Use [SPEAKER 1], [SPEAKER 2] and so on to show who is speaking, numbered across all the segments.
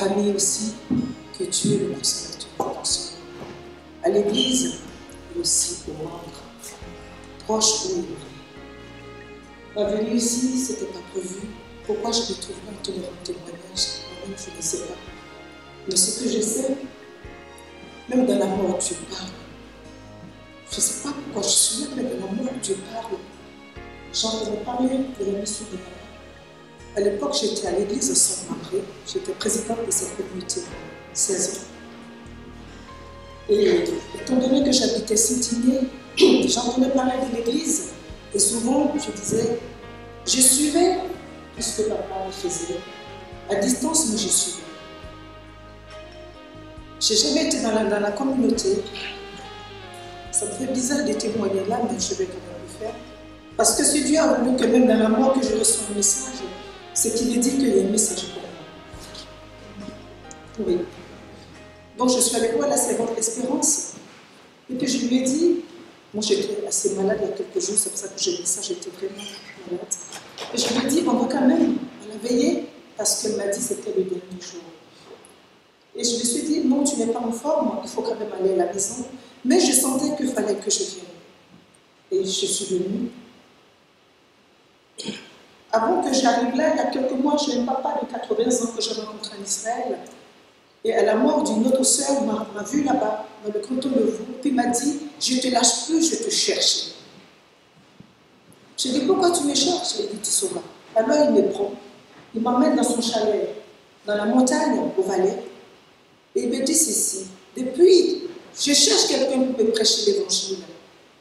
[SPEAKER 1] famille aussi, que Dieu est le consommateur de consommer. À l'église, et aussi aux membres, proches ou éloignés. Ma venue ici, ce n'était pas prévu. Pourquoi je me trouve là en tenir un témoignage? Moi-même, je ne sais pas. Mais ce que je sais, même dans la mort, Dieu parle. Je ne sais pas pourquoi je suis là, mais dans la mort, Dieu parle. J'entendais parler de la mission de Marie. À l'époque, j'étais à l'église de Saint-Maré. J'étais présidente de cette communauté, 16 ans. Et étant donné que j'habitais Saint-Igné, j'entendais parler de l'église. Et souvent, je disais, je suivais ce que papa faisait. À distance, mais je suivais. Je n'ai jamais été dans la communauté. Ça me fait bizarre de témoigner là, mais je vais quand même le faire. Parce que si Dieu a voulu que même dans la mort que je reçois un message, c'est qu'il est dit qu'il y a un message pour moi. Oui. Donc je suis avec moi là, c'est votre espérance. Et puis je lui ai dit, moi j'étais assez malade il y a quelques jours, c'est pour ça que j'ai dit ça, j'étais vraiment malade. Et je lui ai dit, on va quand même à la veiller, parce qu'elle m'a dit que c'était le dernier jour. Et je me suis dit, non, tu n'es pas en forme, il faut quand même aller à la maison. Mais je sentais qu'il fallait que je vienne. Et je suis venue. Avant que j'arrive là, il y a quelques mois, j'ai un papa de 80 ans que j'ai rencontré en Israël. Et à la mort d'une autre sœur, m'a vu là-bas, dans le canton de Vaud, puis m'a dit, je ne te lâche plus, je te cherche. J'ai dit, pourquoi tu me cherches? Il dit, Tissoma. Alors il me prend, il m'emmène dans son chalet, dans la montagne, au Valais, et il me dit ceci, depuis, je cherche quelqu'un pour me prêcher l'évangile.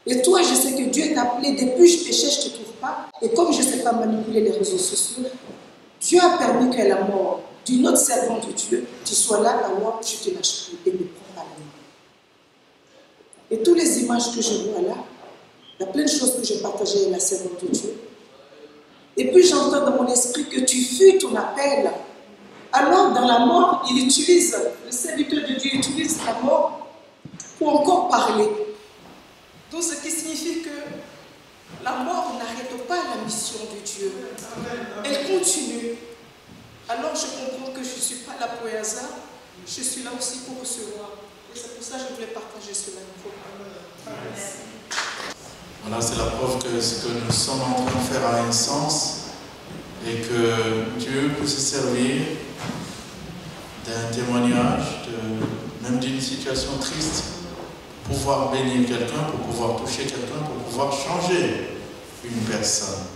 [SPEAKER 1] Et toi, je sais que Dieu t'a appelé, depuis je te cherche, je ne te trouve pas. Et comme je ne sais pas manipuler les réseaux sociaux, Dieu a permis qu'à la mort d'une autre servante de Dieu, tu sois là, alors je te lâche plus et me prends par la main. Et toutes les images que je vois là, il y a plein de choses que j'ai partagées avec la servante de Dieu. Et puis j'entends dans mon esprit que tu fus ton appel. Alors dans la mort, il utilise, le serviteur de Dieu utilise la mort pour encore parler. Donc ce qui signifie que la mort n'arrête pas la mission de Dieu. Elle continue. Alors je comprends que je ne suis pas là pour le hasard, je suis là aussi pour recevoir. Et c'est pour ça que je voulais partager cela avec vous.
[SPEAKER 2] Voilà, c'est la preuve que ce que nous sommes en train de faire a un sens et que Dieu peut se servir d'un témoignage, même d'une situation triste, pour pouvoir bénir quelqu'un, pour pouvoir toucher quelqu'un, pour pouvoir changer une personne.